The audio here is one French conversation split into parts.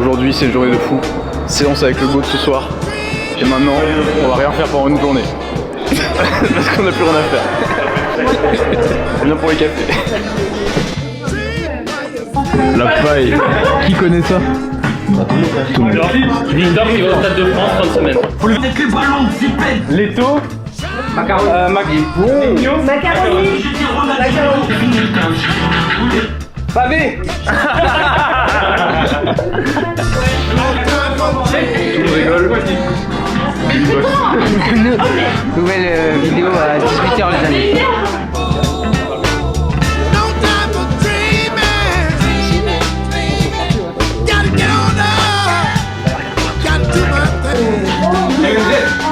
Aujourd'hui c'est une journée de fou. Séance avec le GOAT ce soir. Et maintenant, on va rien faire pendant une journée. Parce qu'on n'a plus rien à faire. C'est bien pour les cafés. La paille. Qui connaît ça? Tout le monde. Victor qui va au Stade de France 30 semaines. Leto. Macaroni. Macaroni. Pavé. Tout le monde rigole. Nouvelle vidéo à 18h les amis.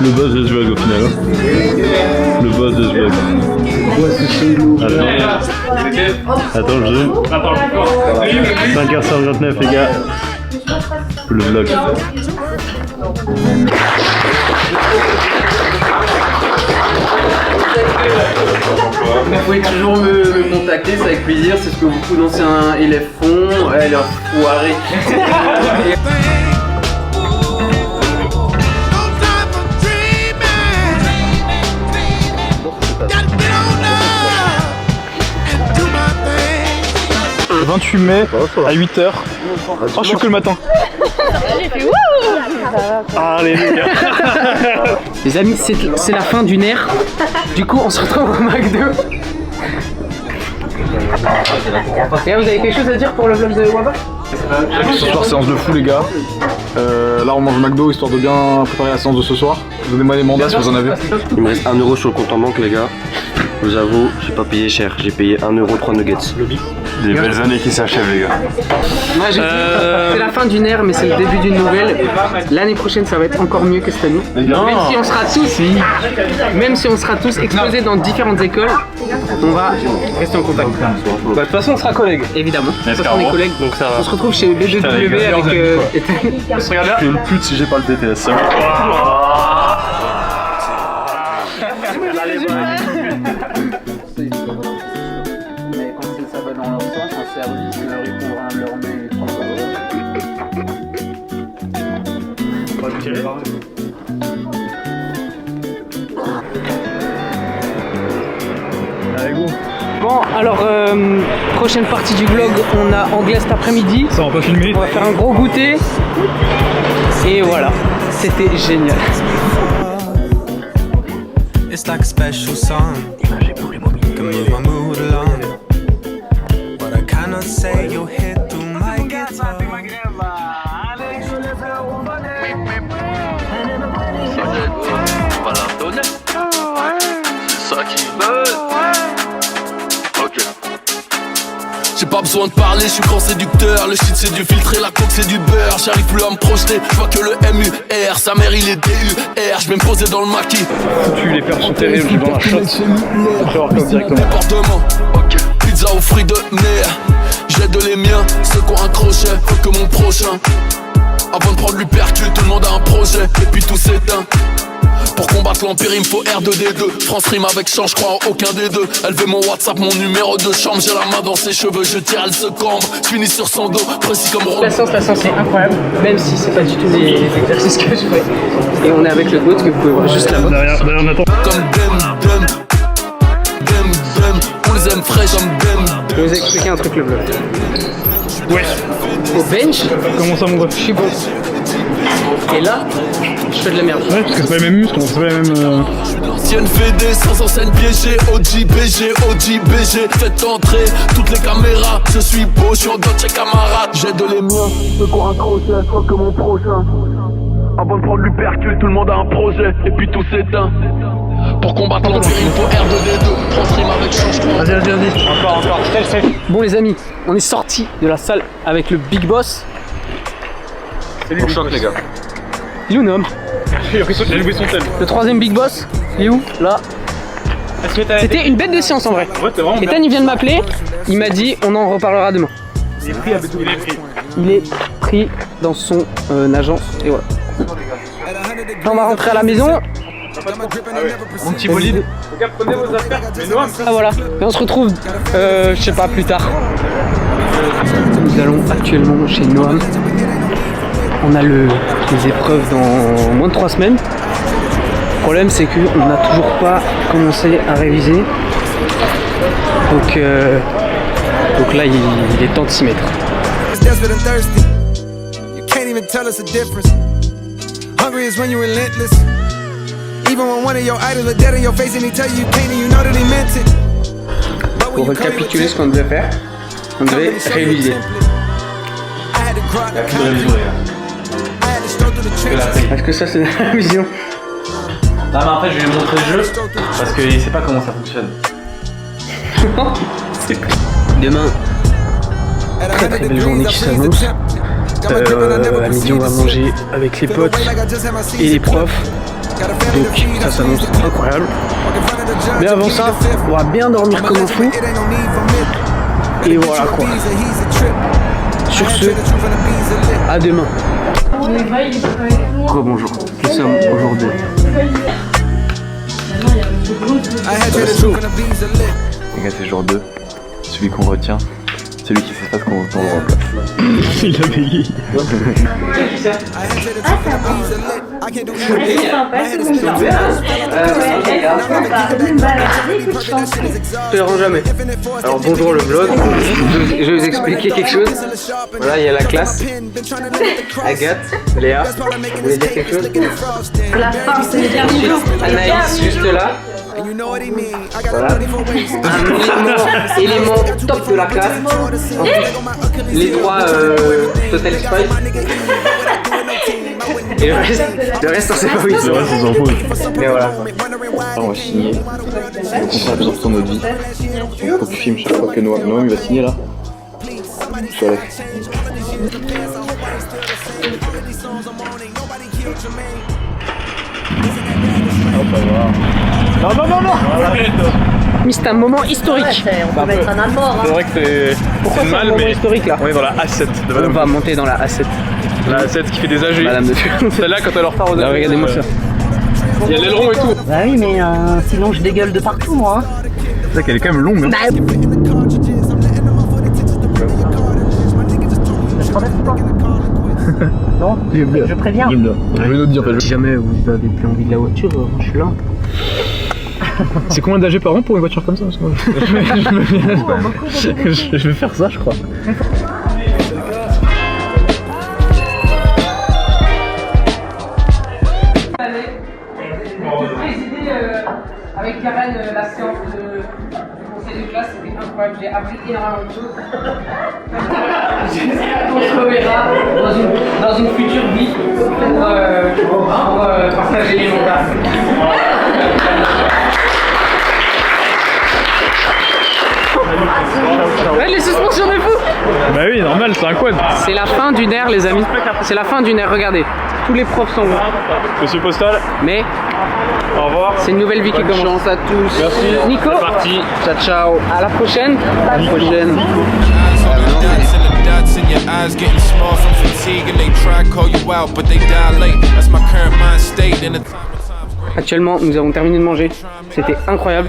Le buzz de ce vlog au final. Le buzz de ce vlog. Attends, je zoome. 5h59 les gars. Le vlog. Vous pouvez toujours me contacter, c'est avec plaisir, c'est ce que beaucoup d'anciens élèves font, leur foiré. Le 28 mai à 8h. Oh, je suis que le matin. Allez les gars. Les amis, c'est la fin d'une ère. Du coup, on se retrouve au McDo. Et là, vous avez quelque chose à dire pour le vlog de Waba? Ce soir, séance de fou les gars. Là, on mange au McDo histoire de bien préparer la séance de ce soir. Donnez-moi des mandats si vous en avez. Il me reste 1 euro sur le compte en banque les gars. Je vous avoue, j'ai pas payé cher, j'ai payé 1 euro 3 nuggets. Des belles années qui s'achèvent les gars. Moi j'ai dit, c'est la fin d'une ère mais c'est le début d'une nouvelle. L'année prochaine ça va être encore mieux que cette année. Même si on sera tous exposés dans différentes écoles, on va rester en contact. De toute façon on sera collègues. Évidemment, on est collègues. Donc ça va. On se retrouve chez BDW avec Ethan. Je suis le pute si j'ai pas le BTS. Mais quand ça va dans leur sens, un service leur met les 3 Allez go. Bon alors prochaine partie du vlog, on a anglais cet après-midi. Ça on va pas filmer. On va faire un gros goûter. Et voilà, c'était génial. It's like a special song. Can move my mood along. But I cannot say you hit through my guitar. On va la donner. C'est ça qui veut. Ok. J'ai pas besoin de parler, je suis grand séducteur. Le shit c'est du filtre et la coke c'est du beurre. J'arrive plus à me projeter, je vois que le MUR. Sa mère il est DUR, je vais me poser dans le maquis. Foutu, les perches sont terribles, je vais dans la shot. Directement. Département, ok. Pizza aux fruits de mer. J'ai de les miens, ceux qui ont un crochet, que mon prochain. Avant de prendre l'hypercule, tout le monde a un projet. Et puis tout s'éteint. Pour combattre l'empire, il me faut R2D2. France rime avec chant, je crois en aucun des deux. Elle veut mon WhatsApp, mon numéro de chambre. J'ai la main dans ses cheveux, je tire, elle se cambre. Je finis sur son dos, précis comme Ron. La séance c'est incroyable, même si c'est pas du tout les exercices que je fais. Et on est avec le GOAT que vous pouvez voir juste là-bas. Derrière, on attend. Comme Dem, on les aime fraîches comme Dem. Je vais vous expliquer un truc le vlog. Ouais. Au bench, Comment ça mon gars? je suis bon. Et là, je fais de la merde. Ouais, parce que c'est pas les mêmes muscles, c'est pas les mêmes. Ancienne VD sans enseigne piégée, OGBG, faites entrer toutes les caméras. Je suis beau, je suis en Dolce camarade. J'ai de les miens, ceux qui ont un crochet, soit que mon prochain. Avant de prendre l'hypercule, tout le monde a un projet. Et puis tout s'éteint. Pour combattre l'empire, il faut R2D2. France rime avec change. Vas-y. Encore. Bon les amis, on est sorti de la salle avec le Big Boss. Bon choc les gars. Il est où Noam? Il a loué son tel. Le troisième Big Boss, il est où? Là. C'était une bête de séance en vrai. Ouais, t'es vraiment Ethan il vient de m'appeler, il m'a dit on en reparlera demain. Il est pris à BW. Il est pris dans son agence et voilà. Là, on va rentrer à la maison. Mon petit bolide. Regarde, prenez vos affaires. Mais Noam, Ah voilà. Et on se retrouve, je sais pas, plus tard. Nous allons actuellement chez Noam. On a les épreuves dans moins de 3 semaines. Le problème c'est qu'on n'a toujours pas commencé à réviser. Donc là il est temps de s'y mettre. Pour récapituler ce qu'on devait faire, on devait réviser. Est-ce que ça c'est la révision? Non mais après je vais lui montrer le jeu parce qu'il sait pas comment ça fonctionne. Demain, très très belle journée qui s'annonce. À midi on va manger avec les potes et les profs. Donc ça s'annonce incroyable. Mais avant ça, on va bien dormir comme un fou. Et voilà quoi. Sur ce, à demain. Bonjour, nous sommes aujourd'hui. Les gars, c'est jour 2. Celui qu'on retient, celui qui sait pas ce qu'on le remplace. Il a bégayé. Je te le rends jamais. Alors bonjour le vlog, je vais vous expliquer quelque chose. Voilà, il y a la classe. Agathe, Léa, vous voulez dire quelque chose? La fin, c'est le dernier jour. Anaïs, juste là. Voilà. Un élément top de la classe. Ensuite, les 3 Total Spice. Et le reste on sait pas où ils sont. Le reste on s'en fout. Mais voilà. Alors, on va signer le contrat de sortie de notre vie. Faut que tu filmes chaque fois que Noam il va signer là. Je suis à la fin. Non non non non. Mais c'est un moment historique. On peut mettre un apport. C'est vrai que c'est C'est mal, un moment mais historique là. on est dans la A7 de On Madame. va monter dans la A7. La A7 qui fait des AG. Madame de Fur. Celle-là, quand elle leur part aux Alors AG. regardez-moi ça. Il y a l'aileron et tout. Bah oui, mais sinon je dégueule de partout, moi. C'est vrai qu'elle est quand même longue. Hein. Non, je préviens. J'aime bien. Je vais nous dire. Si jamais vous avez plus envie de la voiture, je suis là. C'est combien d'AG par an pour une voiture comme ça? Parce que moi, je vais faire ça, je crois. De présider avec Karen la séance du conseil de classe, c'était incroyable, j'ai appris énormément de choses. J'espère qu'on se reverra dans une future vie pour partager les mandats. Ouais, les suspensions des fous. Bah oui, normal, c'est un quad. C'est la fin d'une ère les amis, c'est la fin d'une ère, regardez. Tous les profs sont bons. Monsieur Postal, Mais au revoir. c'est une nouvelle vie qui commence. Chance à tous. Merci. Nico, C'est parti. ciao ciao. À la prochaine. À la prochaine. Dots in your eyes getting small from fatigue and they try to call you out but they dilate. That's my current mind state in the time. Actuellement, nous avons terminé de manger. C'était incroyable.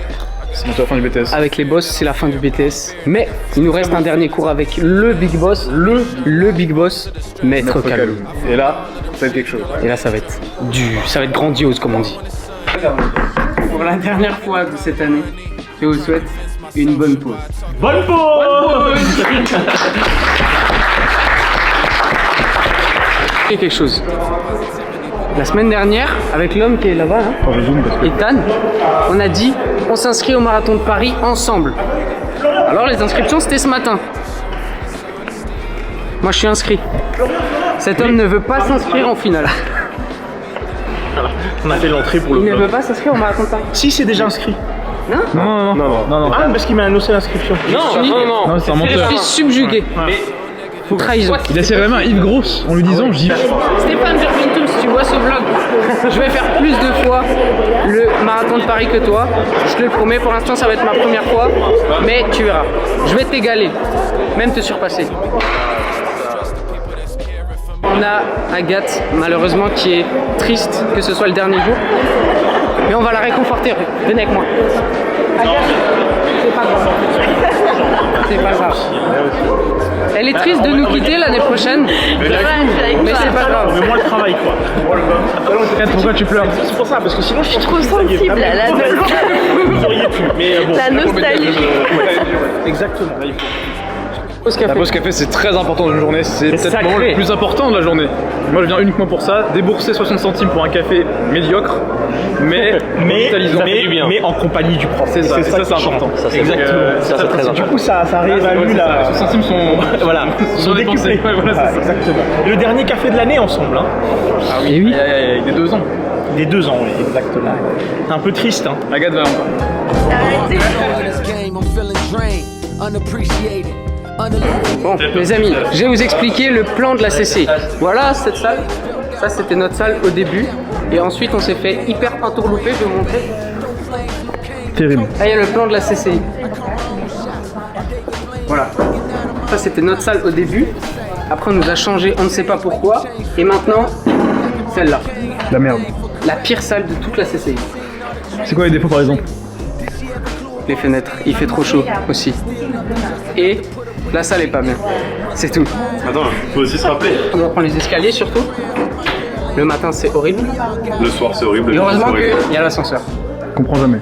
C'est bientôt la fin du BTS. Avec les boss, c'est la fin du BTS. Mais il nous reste un dernier cours avec le Big Boss. Le Big Boss, Maître Kalou. Et là, ça va être quelque chose. Et là, ça va être grandiose, comme on dit. Pour la dernière fois de cette année, je vous souhaite une bonne pause. Bonne pause. Et quelque chose. La semaine dernière, avec l'homme qui est là-bas, hein, Ethan, on a dit on s'inscrit au marathon de Paris ensemble. Alors les inscriptions c'était ce matin. Moi je suis inscrit. Cet homme ne veut pas s'inscrire en finale. On a fait l'entrée pour Il le ne veut pas s'inscrire au marathon de Paris. Si c'est déjà inscrit. Non. Ah parce qu'il m'a annoncé l'inscription. Non, c'est un Je menteur. suis subjugué. Trahison. Il a serré la main à Yves Grosse en lui disant j'y vais. Stéphane Gervintum, si tu vois ce vlog, je vais faire plus de fois le marathon de Paris que toi. Je te le promets, pour l'instant ça va être ma première fois, mais tu verras. Je vais t'égaler, même te surpasser. On a Agathe, malheureusement, qui est triste que ce soit le dernier jour. Mais on va la réconforter, venez avec moi. C'est pas grave. C'est pas grave. Elle est triste de nous quitter l'année prochaine. Mais c'est pas grave. Mais moi le travail quoi. Pourquoi tu pleures? C'est pour ça, parce que sinon je suis trop sensible à la nostalgie. Vous auriez pu, mais bon. La nostalgie. Exactement. La pause café, c'est très important dans une journée, c'est peut-être sacré. le plus important de la journée. Moi je viens uniquement pour ça, débourser 60 centimes pour un café médiocre, mais vitalisant. Mais en compagnie du prof. C'est ça, c'est important. Exactement. Ça, c'est très Du coup, ça réévalue la. 60 centimes sont Voilà, sont dépensés. décuplés. Ouais, voilà, c'est ça. Exactement. Et le dernier café de l'année ensemble, hein. Ah oui, il y a des 2 ans. Des 2 ans, oui, exactement. C'est un peu triste, hein. Agathe va encore. Bon, les amis, je vais vous expliquer le plan de la CC. Voilà cette salle. Ça, c'était notre salle au début. Et ensuite, on s'est fait hyper entourlouper. Je vais vous montrer. Terrible. Là, il y a le plan de la CCI. Voilà. Ça, c'était notre salle au début. Après, on nous a changé, on ne sait pas pourquoi. Et maintenant, celle-là. La merde. La pire salle de toute la CCI. C'est quoi les défauts par exemple? Les fenêtres, il fait trop chaud aussi. Et la salle est pas bien. C'est tout. Attends, faut aussi se rappeler. On doit prendre les escaliers surtout. Le matin, c'est horrible. Le soir, c'est horrible. Et heureusement qu'il y a l'ascenseur. Comprends jamais.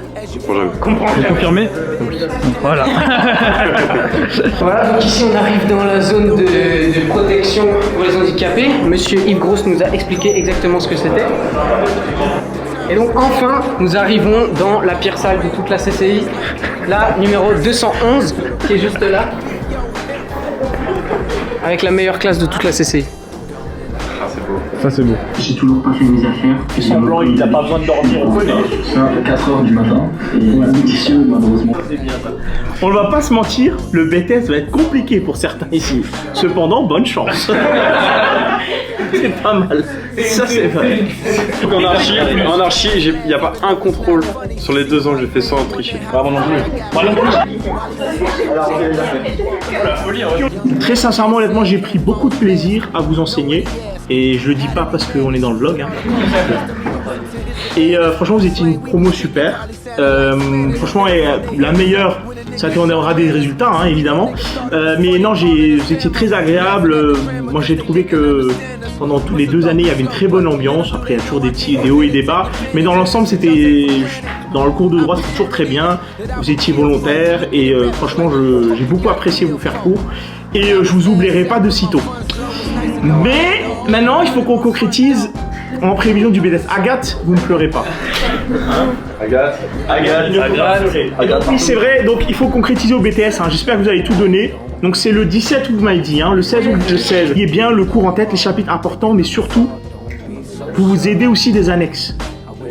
Comprends. Vous confirmez? Voilà. Voilà, donc ici on arrive dans la zone de protection pour les handicapés. Monsieur Yves Grosse nous a expliqué exactement ce que c'était. Et donc enfin, nous arrivons dans la pire salle de toute la CCI, la numéro 211, qui est juste là, avec la meilleure classe de toute la CCI. Ça c'est beau. J'ai toujours pas fait mes affaires. Semblant, il n'a pas besoin de dormir, on connaît. Ça, à 4h du matin. Et la pétition, malheureusement. On ne va pas se mentir, le BTS va être compliqué pour certains ici. Cependant, bonne chance. C'est pas mal. Ça, c'est vrai. En archi, il n'y a pas un contrôle sur les 2 ans que j'ai fait sans tricher. Vraiment non plus. Très sincèrement, honnêtement, j'ai pris beaucoup de plaisir à vous enseigner. Et je le dis pas parce qu'on est dans le vlog. Hein. Et franchement, vous étiez une promo super. Franchement, la meilleure, ça donnera des résultats, hein, évidemment. Mais non, vous étiez très agréable. Moi, j'ai trouvé que pendant toutes les 2 années, il y avait une très bonne ambiance. Après, il y a toujours des hauts et des bas. Mais dans l'ensemble, dans le cours de droit, c'était toujours très bien. Vous étiez volontaire. Et franchement, j'ai beaucoup apprécié vous faire cours. Et je vous oublierai pas de sitôt. Mais maintenant, il faut qu'on concrétise en prévision du BTS. Agathe, vous ne pleurez pas. Agathe. Oui, c'est vrai, donc il faut concrétiser au BTS. Hein. J'espère que vous avez tout donné. Donc c'est le 17 août, vous m'avez dit, hein. Le 16 août, le 16. Il y a bien le cours en tête, les chapitres importants, mais surtout, vous aidez aussi des annexes.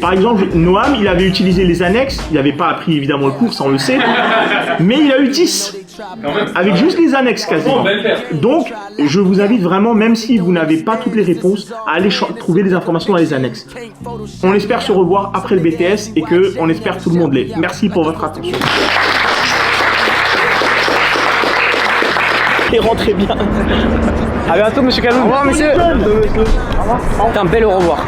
Par exemple, Noam, il avait utilisé les annexes, il n'avait pas appris évidemment le cours, ça on le sait, mais il a eu 10, avec juste les annexes quasiment. Donc, je vous invite vraiment, même si vous n'avez pas toutes les réponses, à aller trouver les informations dans les annexes. On espère se revoir après le BTS et on espère tout le monde l'est. Merci pour votre attention. Et rentrez bien. A bientôt monsieur Calou. Au revoir monsieur. C'est un bel au revoir.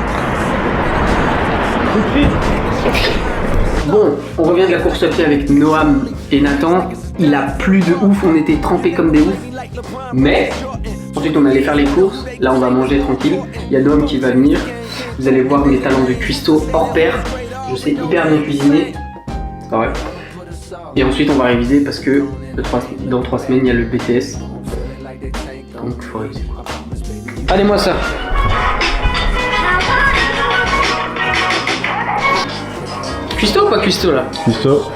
Bon, on revient de la course à pied avec Noam et Nathan. Il a plu de ouf, on était trempés comme des oufs. Mais ensuite on allait faire les courses. Là on va manger tranquille. Il y a Noam qui va venir. Vous allez voir mes talents de cuistot hors pair. Je sais hyper bien cuisiner. C'est pas vrai. Et ensuite on va réviser parce que dans 3 semaines il y a le BTS. Donc il faut réviser. Allez moi ça. Cuistot ou pas cuistot là? Cuistot.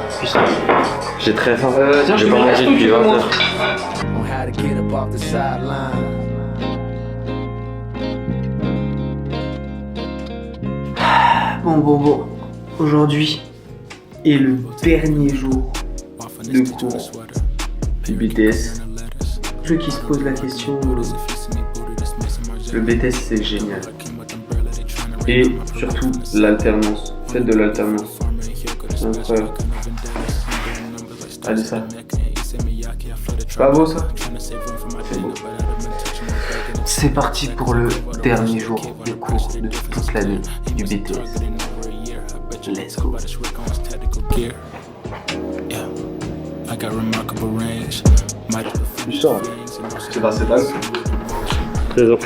J'ai très faim. Tiens, je vais te pas mets manger la depuis 20 soupe, heures. Bon. Aujourd'hui est le dernier jour de cours du BTS. Ceux qui se posent la question, le BTS c'est génial. Et surtout l'alternance. Faites de l'alternance. C'est incroyable. Allez ça. Pas beau ça? C'est beau. C'est parti pour le dernier jour de cours de toute l'année du BTS. Let's go. got remarkable range. My Tu sors. C'est pas cette année. Trésor.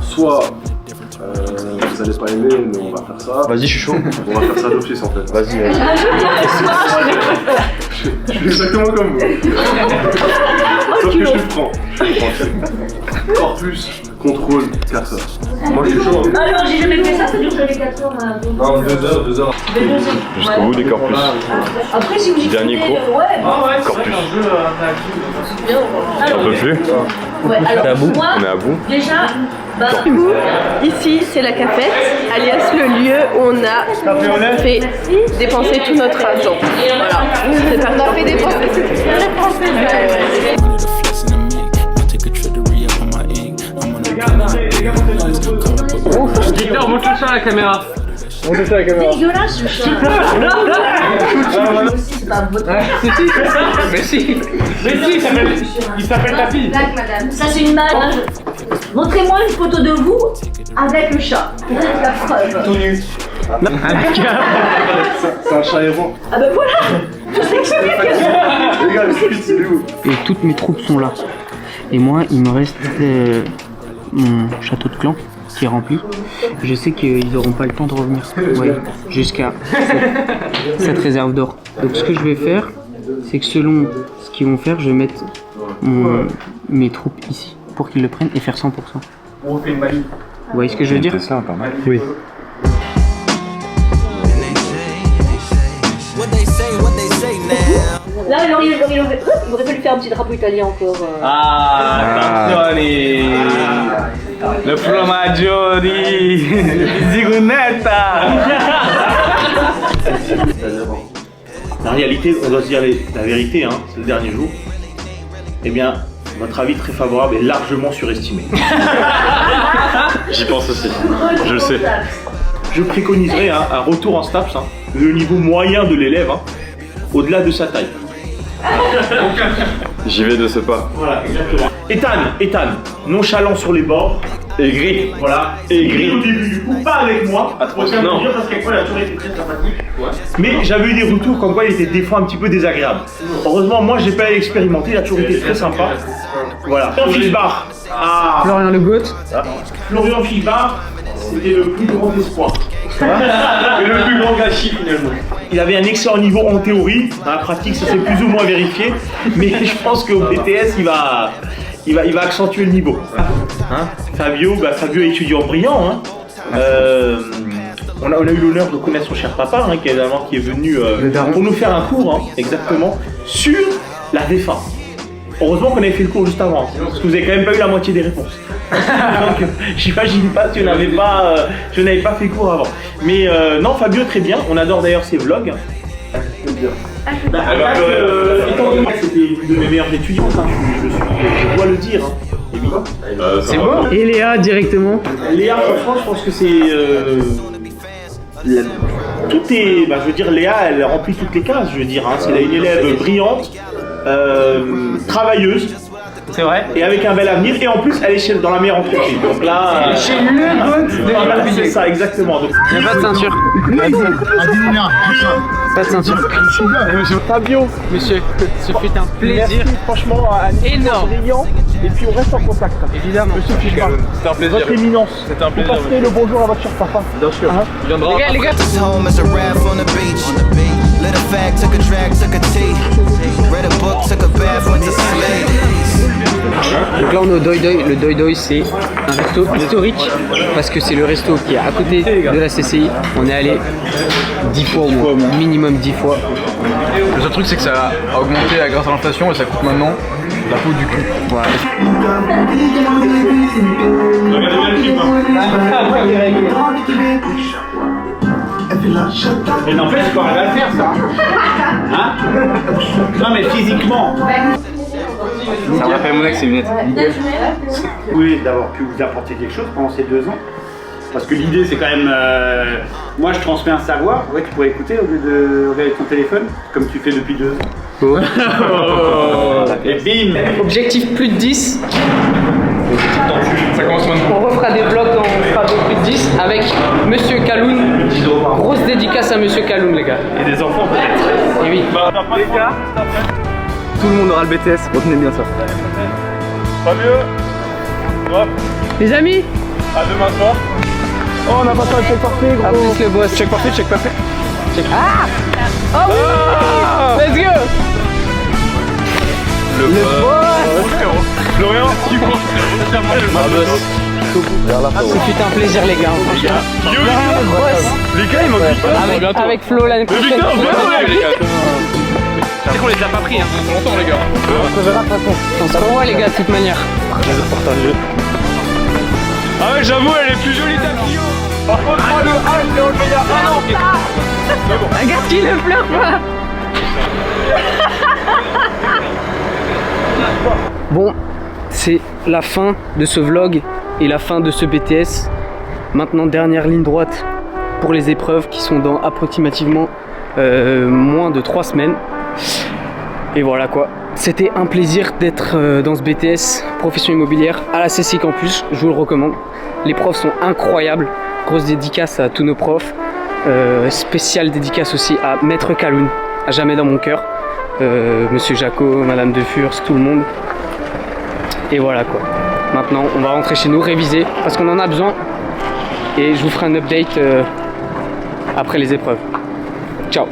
Soit vous allez pas aimer, mais on va faire ça. Vas-y, je suis chaud. On va faire ça d'office en fait. Vas-y, vas-y. Je suis exactement comme vous. Sauf que je suis franc. Corpus, contrôle, 4 heures. Moi je suis chaud. Alors, j'ai jamais fait ça, ça dure jamais 4 heures. Non, 2 heures, 2 heures. Jusqu'au bout des corpus. Après, si vous Dernier cours. Corpus. Alors, On peut plus. ouais, alors, moi, On est à bout. déjà, ici, c'est la cafette, alias le lieu où on a fait dépenser tout notre argent. Voilà. C'est parti. On a fait dépenser tout notre argent. wanted a flex in the make. I'll take a trip to re-up on my ink. I'm on the Victor, montre ça à la caméra. Dégueulasse, ce chat. C'est pas votre Mais si, il s'appelle Tapi. blague, madame. Ça, c'est une blague. Montrez-moi une photo de vous avec le chat. Pour être la preuve. Tout nu. C'est un chat errant. Ah ben voilà. Je sais que c'est bien que Les gars, le script, il est où? Et toutes mes troupes sont là. Et moi, il me reste mon château de clan qui est rempli. Je sais qu'ils n'auront pas le temps de revenir jusqu'à cette réserve d'or. Donc ce que je vais faire, c'est que selon ce qu'ils vont faire, je vais mettre mes troupes ici pour qu'ils le prennent et faire 100%. Vous voyez ce que je veux dire? Ça, pas mal. Oui. là, il aurait fallu faire un petit drapeau italien encore. Ah, le formaggio di Zigonetta. La réalité, on doit se dire la vérité, hein, c'est le dernier jour. Eh bien, votre avis très favorable est largement surestimé. J'y pense aussi. Je le sais. Je préconiserais un retour en STAPS, le niveau moyen de l'élève, au-delà de sa taille. J'y vais de ce pas. Voilà, exactement. Ethan, nonchalant sur les bords. Aigri. Voilà. Aigri au début du coup, pas avec moi. Non. Dire parce qu'avec moi, il a toujours été très sympathique. Ouais. Mais j'avais eu des retours comme quoi il était des fois un petit peu désagréable. Heureusement, moi, j'ai pas expérimenté, il a toujours été très sympa. Voilà. Florian Fischbach. Florian Le Goat. Florian Fischbach, c'était le plus grand espoir. Et le plus grand gâchis finalement. Il avait un excellent niveau en théorie, dans la pratique ça s'est plus ou moins vérifié, mais je pense qu'au BTS il va accentuer le niveau. Fabio est étudiant brillant. On a eu l'honneur de connaître son cher papa qui est venu pour nous faire un cours exactement sur la V-Fin. Heureusement qu'on avait fait le cours juste avant, parce que vous avez quand même pas eu la moitié des réponses. Donc j'imagine pas que je n'avais pas fait le cours avant. Mais non, Fabio très bien, on adore d'ailleurs ses vlogs. Étant donné que c'était une de mes meilleures étudiantes, je dois le dire. Évidemment. C'est beau. Et Léa directement. Léa, franchement, je pense que c'est... tout est... je veux dire, Léa, elle remplit toutes les cases, je veux dire. C'est une élève brillante, travailleuse. C'est vrai. Et avec un bel avenir, et en plus elle est dans la meilleure entreprise. Donc là, chez le goat de c'est ça, exactement. Donc, il n'y a pas de ceinture. Pas de ceinture. Fabio, Monsieur, ce fut un plaisir. merci franchement énorme. brillant. Et puis on reste en contact. Évidemment. Monsieur Fischbach, C'était un plaisir. votre éminence. C'était un plaisir. Vous passez le bonjour à votre cher papa. Bien sûr. Il viendra. Les gars. This home is a raft on the beach. Lit a fag, took a drag, took a tea. Read a book, took a bath, went to sleep. Donc là on est au Doi Doi. Le Doi Doi c'est un resto historique parce que c'est le resto qui est à côté de la CCI. On est allé 10 fois au moins, minimum 10 fois. Le seul truc c'est que ça a augmenté grâce à l'inflation et ça coûte maintenant la peau du cul. Voilà. Mais n'empêche qu'on arrive à le faire ça. Non mais physiquement. Ça m'a fait mon ex, c'est lunettes. Oui, d'avoir pu vous apporter quelque chose pendant ces 2 ans. Parce que l'idée c'est quand même, moi je transmets un savoir, tu pourrais écouter au lieu de regarder ton téléphone, comme tu fais depuis 2 ans. Et bim. Objectif plus de 10. Ça commence maintenant. On refera des vlogs dans sera de plus de 10 avec Monsieur Kaloun. Grosse dédicace à Monsieur Kaloun, les gars. Et des enfants peut-être. Et oui. Tout le monde aura le BTS, retenez bien ça. Pas mieux. Hop. Les amis, À demain soir. Oh, on a pas fait un check parfait, gros. à plus le boss. Check parfait, check parfait. Ah oh oui. Let's go. Le boss. Florian, tu vois. Ce fut un plaisir, les gars. Franchement. Le boss. Les gars, ils m'ont dit Avec Flo l'année prochaine. C'est qu'on les a pas pris, hein. Ça fait longtemps, les gars. On se revoit, les gars, de toute manière. Ah ouais, j'avoue, elle est plus jolie d'Akio. Par contre, moi, le H, c'est au meilleur. Ah non. Regarde qui ne pleure pas. Bon, c'est la fin de ce vlog et la fin de ce BTS. Maintenant, dernière ligne droite pour les épreuves qui sont dans approximativement moins de 3 semaines. Et voilà quoi. C'était un plaisir d'être dans ce BTS profession immobilière à la CCI Campus. Je vous le recommande. Les profs sont incroyables. Grosse dédicace à tous nos profs. Spéciale dédicace aussi à Maître Kaloun, à jamais dans mon cœur. Monsieur Jaco, Madame De Furst, tout le monde. Et voilà quoi. Maintenant, on va rentrer chez nous, réviser parce qu'on en a besoin. Et je vous ferai un update après les épreuves. Ciao.